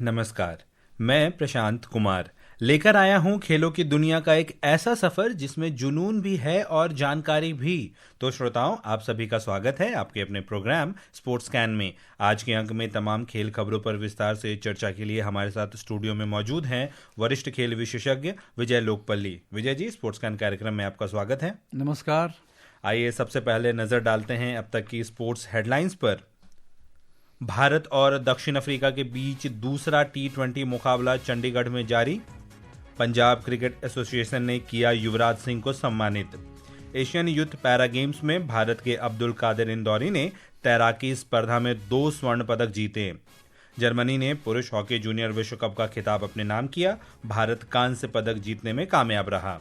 नमस्कार। मैं प्रशांत कुमार लेकर आया हूं खेलों की दुनिया का एक ऐसा सफर जिसमें जुनून भी है और जानकारी भी। तो श्रोताओं, आप सभी का स्वागत है आपके अपने प्रोग्राम स्पोर्ट्स कैन में। आज के अंक में तमाम खेल खबरों पर विस्तार से चर्चा के लिए हमारे साथ स्टूडियो में मौजूद हैं वरिष्ठ खेल विशेषज्ञ विजय लोकपल्ली। विजय जी, स्पोर्ट्स कैन कार्यक्रम में आपका स्वागत है। नमस्कार। आइए सबसे पहले नजर डालते हैं अब तक की स्पोर्ट्स हेडलाइंस पर। भारत और दक्षिण अफ्रीका के बीच दूसरा T20 मुकाबला चंडीगढ़ में जारी। पंजाब क्रिकेट एसोसिएशन ने किया युवराज सिंह को सम्मानित। एशियन यूथ पैरा गेम्स में भारत के अब्दुल कादिर इंदौरी ने तैराकी स्पर्धा में 2 स्वर्ण पदक जीते। जर्मनी ने पुरुष हॉकी जूनियर विश्व कप का खिताब अपने नाम किया। भारत कांस्य पदक जीतने में कामयाब रहा।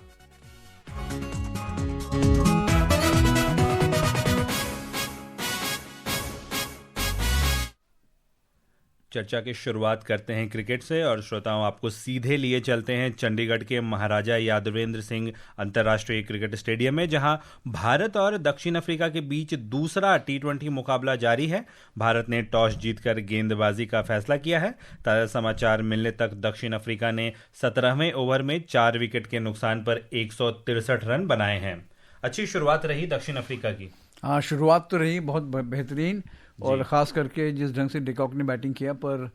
चर्चा की शुरुआत करते हैं क्रिकेट से और श्रोताओं, आपको सीधे लिए चलते हैं चंडीगढ़ के महाराजा यादवेंद्र सिंह अंतर्राष्ट्रीय क्रिकेट स्टेडियम में, जहां भारत और दक्षिण अफ्रीका के बीच दूसरा T20 मुकाबला जारी है। भारत ने टॉस जीतकर गेंदबाजी का फैसला किया है। ताज़ा समाचार मिलने तक दक्षिण अफ्रीका ने 17वें ओवर में 4 विकेट के नुकसान पर 163 रन बनाए हैं। अच्छी शुरुआत रही दक्षिण अफ्रीका की। हाँ, शुरुआत तो रही बहुत बेहतरीन, और ख़ास करके जिस ढंग से डिकॉक ने बैटिंग किया, पर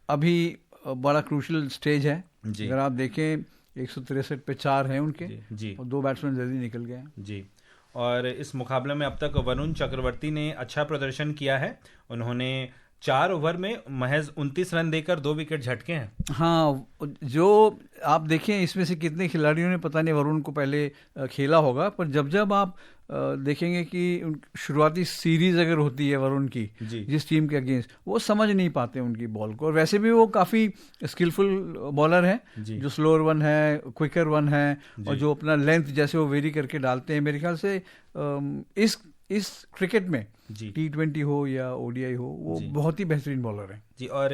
अभी बड़ा क्रूशल स्टेज है। अगर आप देखें 163 पे 4 हैं उनके जी, और 2 बैट्समैन जल्दी निकल गए जी। और इस मुकाबले में अब तक वरुण चक्रवर्ती ने अच्छा प्रदर्शन किया है। उन्होंने 4 ओवर में महज 29 रन देकर 2 विकेट झटके हैं। हाँ, जो आप देखें इसमें से कितने खिलाड़ियों ने, पता नहीं वरुण को पहले खेला होगा, पर जब आप देखेंगे कि शुरुआती सीरीज अगर होती है वरुण की जिस टीम के अगेंस्ट, वो समझ नहीं पाते उनकी बॉल को। और वैसे भी वो काफ़ी स्किलफुल बॉलर है, जो स्लोअर वन है, क्विकर वन है, और जो अपना लेंथ जैसे वो वेरी करके डालते हैं। मेरे ख्याल से इस क्रिकेट में T20 हो या ODI हो, वो बहुत ही बेहतरीन बॉलर है जी। और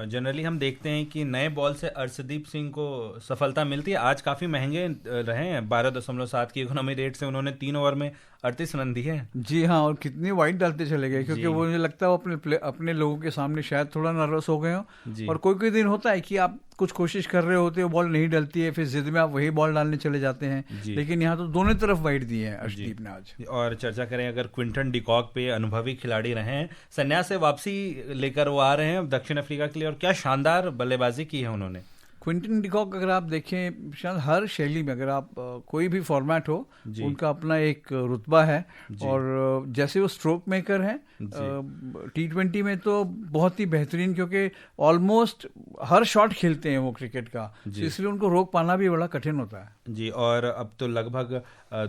जनरली हम देखते हैं कि नए बॉल से अर्शदीप सिंह को सफलता मिलती है। आज काफ़ी महंगे रहे हैं, 12.7 की इकोनॉमी रेट से उन्होंने 3 ओवर में 38 रन दिए हैं। जी हाँ, और कितने वाइड डालते चले गए, क्योंकि वो मुझे लगता है वो अपने लोगों के सामने शायद थोड़ा नर्वस हो गए हो। और कोई दिन होता है कि आप कुछ कोशिश कर रहे होते हो, बॉल नहीं डलती है, फिर जिद में आप वही बॉल डालने चले जाते हैं। लेकिन यहाँ तो दोनों तरफ वाइड दिए हैं अर्शदीप ने आज। और चर्चा करें अगर क्विंटन डिकॉक पे, अनुभवी खिलाड़ी रहे हैं, संन्यास से वापसी लेकर वो आ रहे हैं दक्षिण अफ्रीका के लिए, और क्या शानदार बल्लेबाजी की है उन्होंने। क्विंटन डिकॉक अगर आप देखें, शायद हर शैली में अगर आप कोई भी फॉर्मेट हो, उनका अपना एक रुतबा है। और जैसे वो स्ट्रोक मेकर हैं T20 में तो बहुत ही बेहतरीन, क्योंकि ऑलमोस्ट हर शॉट खेलते हैं वो क्रिकेट का, इसलिए उनको रोक पाना भी बड़ा कठिन होता है जी। और अब तो लगभग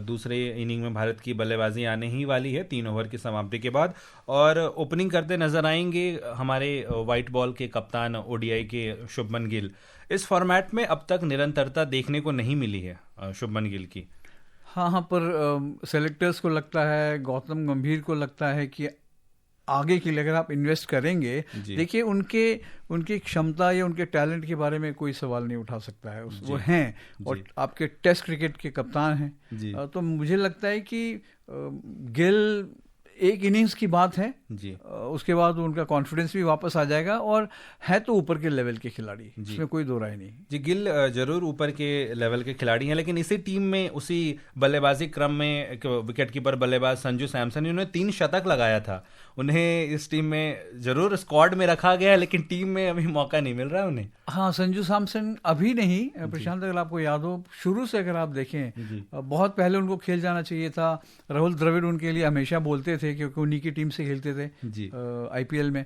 दूसरे इनिंग में भारत की बल्लेबाजी आने ही वाली है 3 ओवर की समाप्ति के बाद, और ओपनिंग करते नजर आएंगे हमारे व्हाइट बॉल के कप्तान ODI के शुभमन गिल। इस फॉर्मेट में अब तक निरंतरता देखने को नहीं मिली है शुभमन गिल की। हाँ, पर सेलेक्टर्स को लगता है, गौतम गंभीर को लगता है कि आगे के लिए अगर आप इन्वेस्ट करेंगे, देखिए उनकी क्षमता या उनके टैलेंट के बारे में कोई सवाल नहीं उठा सकता है। वो हैं, और आपके टेस्ट क्रिकेट के कप्तान हैं। तो मुझे लगता है कि गिल एक इनिंग्स की बात है जी, उसके बाद उनका कॉन्फिडेंस भी वापस आ जाएगा, और है तो ऊपर के लेवल के खिलाड़ी, इसमें कोई दो राय नहीं जी। गिल जरूर ऊपर के लेवल के खिलाड़ी हैं, लेकिन इसी टीम में, उसी बल्लेबाजी क्रम में विकेट कीपर बल्लेबाज संजू सैमसन, उन्होंने 3 शतक लगाया था। उन्हें इस टीम में जरूर स्क्वाड में रखा गया है, लेकिन टीम में अभी मौका नहीं मिल रहा है उन्हें। हाँ, संजू सैमसन अभी नहीं, प्रशांत, अगर आपको याद हो, शुरू से अगर आप देखें, बहुत पहले उनको खेल जाना चाहिए था। राहुल द्रविड़ उनके लिए हमेशा बोलते थे, क्योंकि उन्हीं की टीम से खेलते थे IPL में।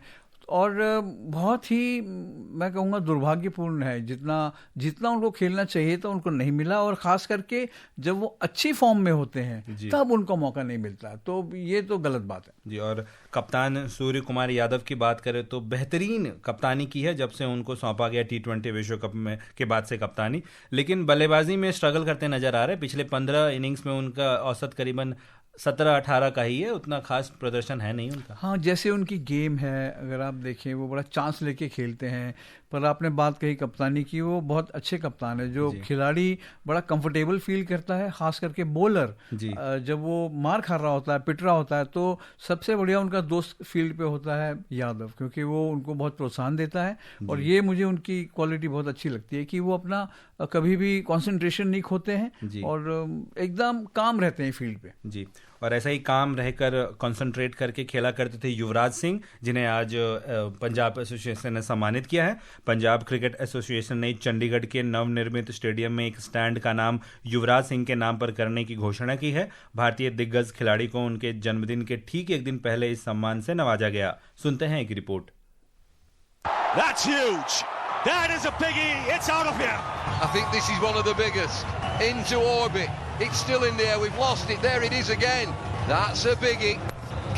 और बहुत ही, मैं कहूँगा, दुर्भाग्यपूर्ण है, जितना उनको खेलना चाहिए था उनको नहीं मिला, और ख़ास करके जब वो अच्छी फॉर्म में होते हैं तब उनको मौका नहीं मिलता, तो ये तो गलत बात है जी। और कप्तान सूर्य कुमार यादव की बात करें तो बेहतरीन कप्तानी की है जब से उनको सौंपा गया T20 विश्व कप में के बाद से कप्तानी, लेकिन बल्लेबाजी में स्ट्रगल करते नजर आ रहे हैं। पिछले 15 इनिंग्स में उनका औसत करीबन 17-18 का ही है, उतना खास प्रदर्शन है नहीं उनका। हाँ, जैसे उनकी गेम है, अगर आप देखें वो बड़ा चांस लेके खेलते हैं। पर आपने बात कही कप्तानी की, वो बहुत अच्छे कप्तान है। जो खिलाड़ी बड़ा कंफर्टेबल फील करता है, खास करके बॉलर जब वो मार खा रहा होता है, पिट रहा होता है, तो सबसे बढ़िया उनका दोस्त फील्ड पे होता है यादव, क्योंकि वो उनको बहुत प्रोत्साहन देता है। और ये मुझे उनकी क्वालिटी बहुत अच्छी लगती है कि वो अपना कभी भी कंसंट्रेशन नहीं खोते हैं और एकदम काम रहते हैं फील्ड पे। जी, और ऐसा ही काम रहकर कंसंट्रेट करके खेला करते थे युवराज सिंह, जिन्हें आज पंजाब एसोसिएशन ने सम्मानित किया है। पंजाब क्रिकेट एसोसिएशन ने चंडीगढ़ के नवनिर्मित स्टेडियम में एक स्टैंड का नाम युवराज सिंह के नाम पर करने की घोषणा की है। भारतीय दिग्गज खिलाड़ी को उनके जन्मदिन के ठीक एक दिन पहले इस सम्मान से नवाजा गया। सुनते हैं एक report. That's huge. That is a biggie. It's out of here. I think this is one of the biggest. Into orbit. It's still in there. We've lost it. There it is again. That's a biggie.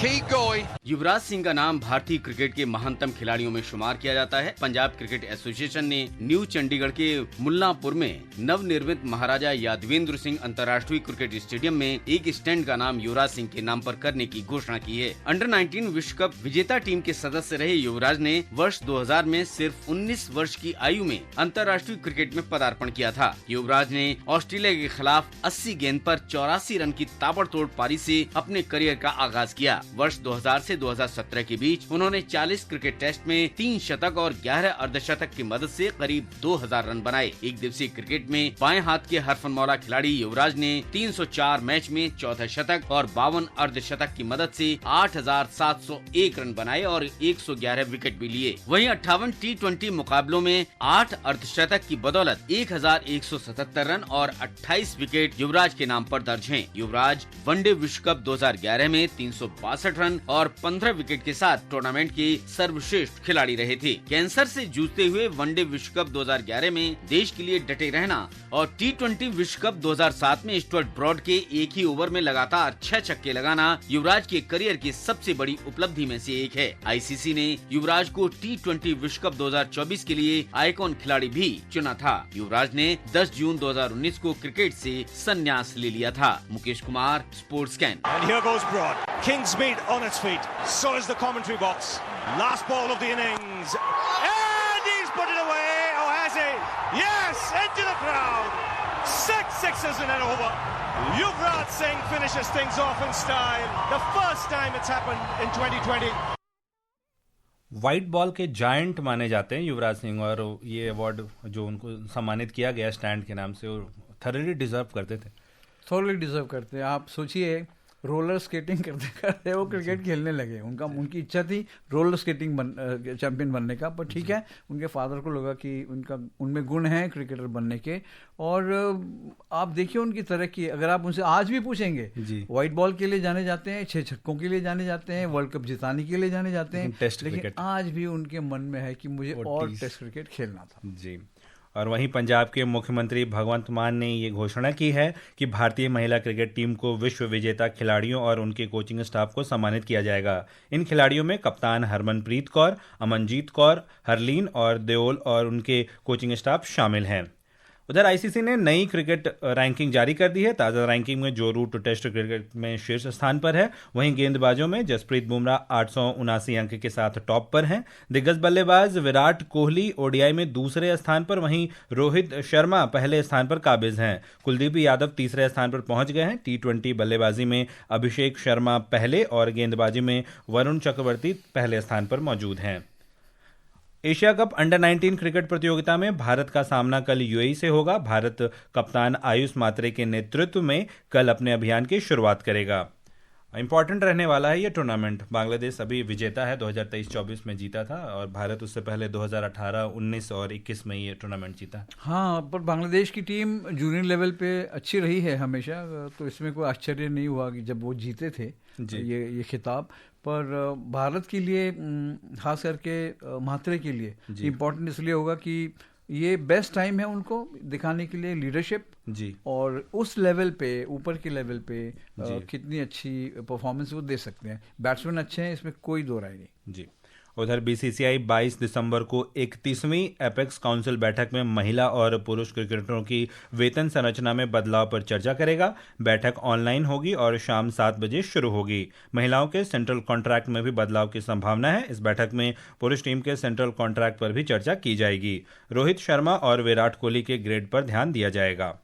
Keep going. Yuvraj Singh का नाम भारतीय cricket के महानतम खिलाड़ियों में शुमार किया जाता है। पंजाब क्रिकेट एसोसिएशन ने न्यू चंडीगढ़ के मुल्लांपुर में नवनिर्मित महाराजा यादवेंद्र सिंह अंतर्राष्ट्रीय क्रिकेट स्टेडियम में एक स्टैंड का नाम युवराज सिंह के नाम पर करने की घोषणा की है। अंडर 19 विश्व कप विजेता टीम के सदस्य रहे युवराज ने वर्ष 2000 में सिर्फ 19 वर्ष की आयु में अंतर्राष्ट्रीय क्रिकेट में पदार्पण किया था। युवराज ने ऑस्ट्रेलिया के खिलाफ 80 गेंद पर 84 रन की ताबड़तोड़ पारी से अपने करियर का आगाज किया। वर्ष 2000 से 2017 के बीच उन्होंने 40 क्रिकेट टेस्ट में 3 शतक और 11 अर्धशतक की मदद से करीब 2000 रन बनाए। एक दिवसीय क्रिकेट में बाएं हाथ के हरफनमौला खिलाड़ी युवराज ने 304 मैच में 14 शतक और 52 अर्धशतक की मदद से 8701 रन बनाए और 111 विकेट भी लिए। वहीं 58 T20 मुकाबलों में 8 अर्धशतक की बदौलत 1177 रन और 28 विकेट युवराज के नाम पर दर्ज हैं। युवराज वनडे विश्व कप 2011 में 362 रन और 15 विकेट के साथ टूर्नामेंट के सर्वश्रेष्ठ खिलाड़ी रहे थे। कैंसर से जूझते हुए वनडे विश्व कप 2011 में देश के लिए डटे रहना और T20 विश्व कप 2007 में स्टुअर्ट ब्रॉड के एक ही ओवर में लगातार 6 छक्के लगाना युवराज के करियर की सबसे बड़ी उपलब्धि में से एक है। आईसीसी ने युवराज को T20 विश्व कप 2024 के लिए आइकॉन खिलाड़ी भी चुना था। युवराज ने 10 जून 2019 को क्रिकेट से संन्यास ले लिया था। Mukesh Kumar, sports can. Kingsmead on its feet. So is the commentary box. Last ball of the innings. And he's put it away. Oh, has he? Yes, into the crowd. 6 sixes in an over. Yuvraj Singh finishes things off in style. The first time it's happened in 2020. White ball के giant माने जाते हैं युवराज सिंह, और ये award जो उनको सम्मानित किया गया स्टैंड के नाम से, वो थॉरली डिजर्व करते थे। थॉरली डिजर्व करते हैं। आप सोचिए, रोलर स्केटिंग करते करते वो क्रिकेट खेलने लगे। उनकी इच्छा थी रोलर स्केटिंग चैंपियन बनने का, पर ठीक है, उनके फादर को लगा कि उनमें गुण हैं क्रिकेटर बनने के। और आप देखिए उनकी तरक्की, अगर आप उनसे आज भी पूछेंगे, व्हाइट बॉल के लिए जाने जाते हैं, 6 छक्कों के लिए जाने जाते हैं, वर्ल्ड कप जिताने के लिए जाने जाते हैं, लेकिन आज भी उनके मन में है कि मुझे और टेस्ट क्रिकेट खेलना था। जी। और वहीं पंजाब के मुख्यमंत्री भगवंत मान ने ये घोषणा की है कि भारतीय महिला क्रिकेट टीम को विश्व विजेता खिलाड़ियों और उनके कोचिंग स्टाफ को सम्मानित किया जाएगा। इन खिलाड़ियों में कप्तान हरमनप्रीत कौर, अमनजीत कौर, हरलीन और देओल और उनके कोचिंग स्टाफ शामिल हैं। उधर आईसीसी ने नई क्रिकेट रैंकिंग जारी कर दी है। ताज़ा रैंकिंग में जो रूट टेस्ट क्रिकेट में शीर्ष स्थान पर है, वहीं गेंदबाजों में जसप्रीत बुमराह 879 अंक के साथ टॉप पर हैं। दिग्गज बल्लेबाज विराट कोहली ओडीआई में दूसरे स्थान पर, वहीं रोहित शर्मा पहले स्थान पर काबिज हैं। कुलदीप यादव तीसरे स्थान पर पहुंच गए हैं। T20 बल्लेबाजी में अभिषेक शर्मा पहले और गेंदबाजी में वरुण चक्रवर्ती पहले स्थान पर मौजूद हैं। एशिया कप अंडर 19 क्रिकेट प्रतियोगिता में भारत का सामना कल यूएई से होगा। भारत कप्तान आयुष मात्रे के नेतृत्व में कल अपने अभियान की शुरुआत करेगा। इंपॉर्टेंट रहने वाला है ये टूर्नामेंट। बांग्लादेश अभी विजेता है, 2023-24 में जीता था, और भारत उससे पहले 2018, 19 और 21 में ये टूर्नामेंट जीता। हाँ, पर बांग्लादेश की टीम जूनियर लेवल पे अच्छी रही है हमेशा, तो इसमें कोई आश्चर्य नहीं हुआ कि जब वो जीते थे ये खिताब। पर भारत के लिए, खास करके म्हात्रे के लिए इम्पोर्टेंट इसलिए होगा कि ये बेस्ट टाइम है उनको दिखाने के लिए लीडरशिप जी, और उस लेवल पे, ऊपर के लेवल पे कितनी अच्छी परफॉर्मेंस वो दे सकते हैं। बैट्समैन अच्छे हैं, इसमें कोई दो राय नहीं। जी। उधर बीसीसीआई 22 दिसंबर को 31वीं एपेक्स काउंसिल बैठक में महिला और पुरुष क्रिकेटरों की वेतन संरचना में बदलाव पर चर्चा करेगा। बैठक ऑनलाइन होगी और शाम 7 बजे शुरू होगी। महिलाओं के सेंट्रल कॉन्ट्रैक्ट में भी बदलाव की संभावना है। इस बैठक में पुरुष टीम के सेंट्रल कॉन्ट्रैक्ट पर भी चर्चा की जाएगी। रोहित शर्मा और विराट कोहली के ग्रेड पर ध्यान दिया जाएगा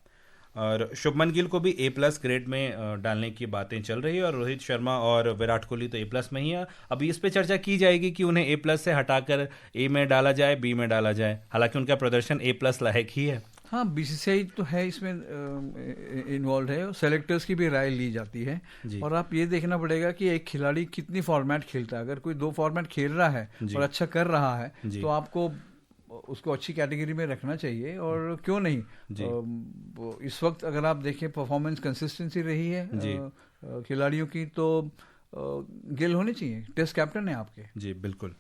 और शुभमन गिल को भी A+ ग्रेड में डालने की बातें चल रही है और रोहित शर्मा और विराट कोहली तो A+ में ही है। अभी इस पे चर्चा की जाएगी कि उन्हें A+ से हटाकर A में डाला जाए, B में डाला जाए। हालांकि उनका प्रदर्शन A+ लायक ही है। हाँ, बीसीसीआई तो है इसमें इन्वॉल्व है, सेलेक्टर्स की भी राय ली जाती है। और आप ये देखना पड़ेगा कि एक खिलाड़ी कितनी फॉर्मेट खेलता है। अगर कोई 2 फॉर्मेट खेल रहा है और अच्छा कर रहा है तो आपको उसको अच्छी कैटेगरी में रखना चाहिए और क्यों नहीं। इस वक्त अगर आप देखें परफॉर्मेंस कंसिस्टेंसी रही है खिलाड़ियों की, तो गिल होने चाहिए, टेस्ट कैप्टन है आपके। जी बिल्कुल।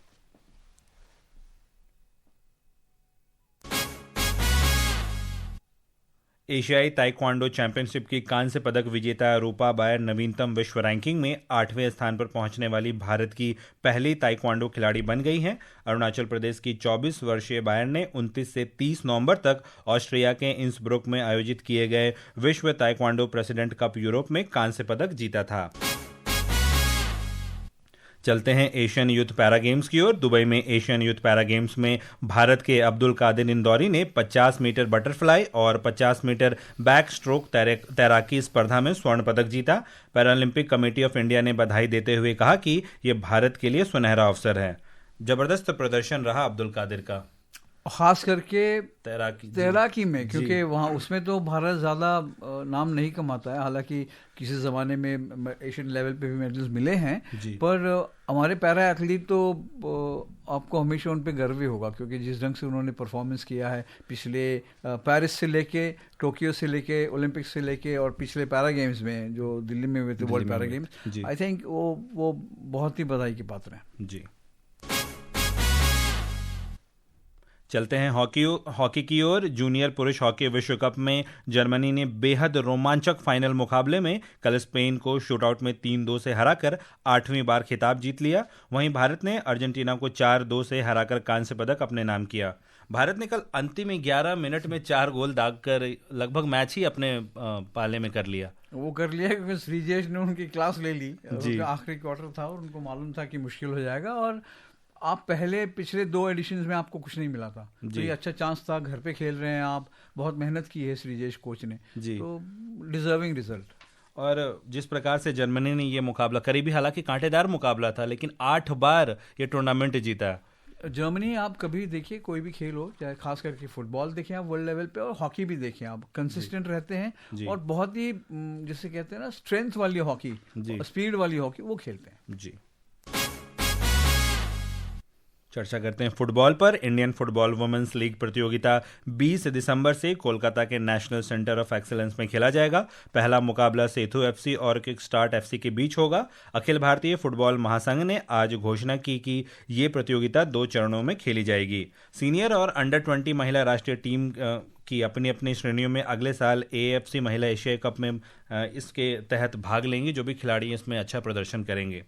एशियाई ताइक्वांडो चैंपियनशिप की कांस्य पदक विजेता रूपा बायर नवीनतम विश्व रैंकिंग में 8वें स्थान पर पहुंचने वाली भारत की पहली ताइक्वांडो खिलाड़ी बन गई हैं। अरुणाचल प्रदेश की 24 वर्षीय बायर ने 29 से 30 नवंबर तक ऑस्ट्रिया के इंसब्रुक में आयोजित किए गए विश्व ताइक्वांडो प्रेसिडेंट कप यूरोप में कांस्य पदक जीता था। चलते हैं एशियन यूथ पैरा गेम्स की ओर। दुबई में एशियन यूथ पैरा गेम्स में भारत के अब्दुल कादिर इंदौरी ने 50 मीटर बटरफ्लाई और 50 मीटर बैक स्ट्रोक तैराकी स्पर्धा में स्वर्ण पदक जीता। पैरालंपिक कमेटी ऑफ इंडिया ने बधाई देते हुए कहा कि यह भारत के लिए सुनहरा अवसर है। जबरदस्त प्रदर्शन रहा अब्दुल कादिर का, खास करके तैराकी में, क्योंकि वहाँ उसमें तो भारत ज़्यादा नाम नहीं कमाता है। हालांकि किसी ज़माने में एशियन लेवल पे भी मेडल्स मिले हैं, पर हमारे पैरा एथलीट तो आपको हमेशा उन पे गर्व ही होगा, क्योंकि जिस ढंग से उन्होंने परफॉर्मेंस किया है पिछले पेरिस से लेके, टोक्यो से लेके, ओलंपिक्स से लेके और पिछले पैरा गेम्स में जो दिल्ली में हुए थे world para games, I think वो बहुत ही बधाई के पात्र हैं। जी। चलते हैं हॉकी की ओर। जूनियर पुरुष हॉकी विश्व कप में जर्मनी ने बेहद रोमांचक फाइनल मुकाबले में कल स्पेन को शूटआउट में 3-2 से हराकर 8वीं बार खिताब जीत लिया। वहीं भारत ने अर्जेंटीना को 4-2 से हराकर कांस्य पदक अपने नाम किया। भारत ने कल अंतिम 11 मिनट में 4 गोल दागकर लगभग मैच ही अपने पाले में कर लिया। वो कर लिया क्योंकि श्रीजेश ने उनकी क्लास ले ली। आखिरी क्वार्टर था और उनको मालूम था कि मुश्किल हो जाएगा, और आप पिछले 2 एडिशंस में आपको कुछ नहीं मिला था, तो ये अच्छा चांस था। घर पे खेल रहे हैं आप, बहुत मेहनत की है श्रीजेश कोच ने, तो डिजर्विंग रिजल्ट। और जिस प्रकार से जर्मनी ने ये मुकाबला, करीबी हालांकि कांटेदार मुकाबला था, लेकिन 8 बार ये टूर्नामेंट जीता। जर्मनी आप कभी देखिए, कोई भी खेल हो, चाहे खास करके फुटबॉल देखें आप वर्ल्ड लेवल पे, और हॉकी भी देखें आप, कंसिस्टेंट रहते हैं और बहुत ही जिसे कहते हैं ना स्ट्रेंथ वाली हॉकी, स्पीड वाली हॉकी वो खेलते हैं। जी। चर्चा करते हैं फुटबॉल पर। इंडियन फुटबॉल वुमेन्स लीग प्रतियोगिता 20 दिसंबर से कोलकाता के नेशनल सेंटर ऑफ एक्सीलेंस में खेला जाएगा। पहला मुकाबला सेतु एफसी और किक स्टार्ट एफसी के बीच होगा। अखिल भारतीय फुटबॉल महासंघ ने आज घोषणा की कि ये प्रतियोगिता 2 चरणों में खेली जाएगी। सीनियर और अंडर 20 महिला राष्ट्रीय टीम की अपनी अपनी श्रेणियों में अगले साल AFC महिला एशिया कप में इसके तहत भाग लेंगी। जो भी खिलाड़ी इसमें अच्छा प्रदर्शन करेंगे।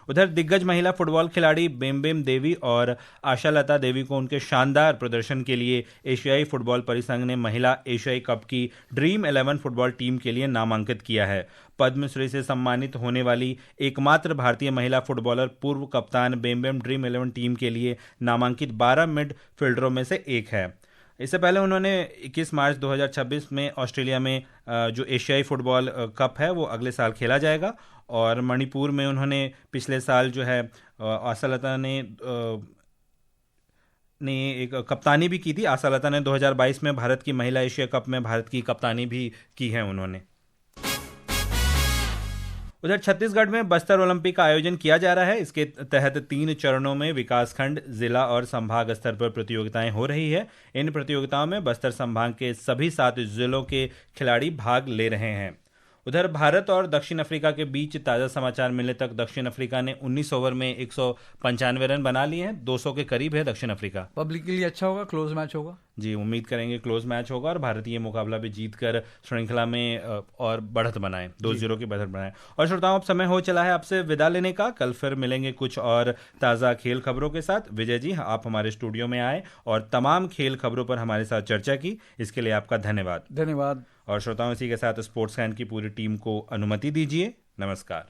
उधर दिग्गज महिला फुटबॉल खिलाड़ी बेमबेम देवी और आशा लता देवी को उनके शानदार प्रदर्शन के लिए एशियाई फुटबॉल परिसंघ ने महिला एशियाई कप की ड्रीम 11 फुटबॉल टीम के लिए नामांकित किया है। पद्मश्री से सम्मानित होने वाली एकमात्र भारतीय महिला फुटबॉलर पूर्व कप्तान बेमबेम ड्रीम 11 टीम के लिए नामांकित 12 मिडफील्डरों में से एक है। इससे पहले उन्होंने 21 मार्च 2026 में ऑस्ट्रेलिया में जो एशियाई फुटबॉल कप है वो अगले साल खेला जाएगा, और मणिपुर में उन्होंने पिछले साल जो है आशालता ने एक कप्तानी भी की थी। आशालता ने 2022 में भारत की महिला एशिया कप में भारत की कप्तानी भी की है उन्होंने। उधर छत्तीसगढ़ में बस्तर ओलंपिक का आयोजन किया जा रहा है। इसके तहत 3 चरणों में विकासखंड, जिला और संभाग स्तर पर प्रतियोगिताएं हो रही है। इन प्रतियोगिताओं में बस्तर संभाग के सभी 7 जिलों के खिलाड़ी भाग ले रहे हैं। उधर भारत और दक्षिण अफ्रीका के बीच ताज़ा समाचार मिलने तक दक्षिण अफ्रीका ने 19 ओवर में 195 रन बना लिए हैं। 200 के करीब है दक्षिण अफ्रीका। पब्लिक के लिए अच्छा होगा, क्लोज मैच होगा। जी, उम्मीद करेंगे क्लोज मैच होगा और भारतीय मुकाबला भी जीतकर श्रृंखला में और बढ़त बनाएं, 2-0 की बढ़त बनाएं। और श्रोताओं, अब समय हो चला है आपसे विदा लेने का। कल फिर मिलेंगे कुछ और ताज़ा खेल खबरों के साथ। विजय जी, आप हमारे स्टूडियो में आए और तमाम खेल खबरों पर हमारे साथ चर्चा की, इसके लिए आपका धन्यवाद। धन्यवाद। और श्रोताओं, इसी के साथ स्पोर्ट्स कैन की पूरी टीम को अनुमति दीजिए। नमस्कार।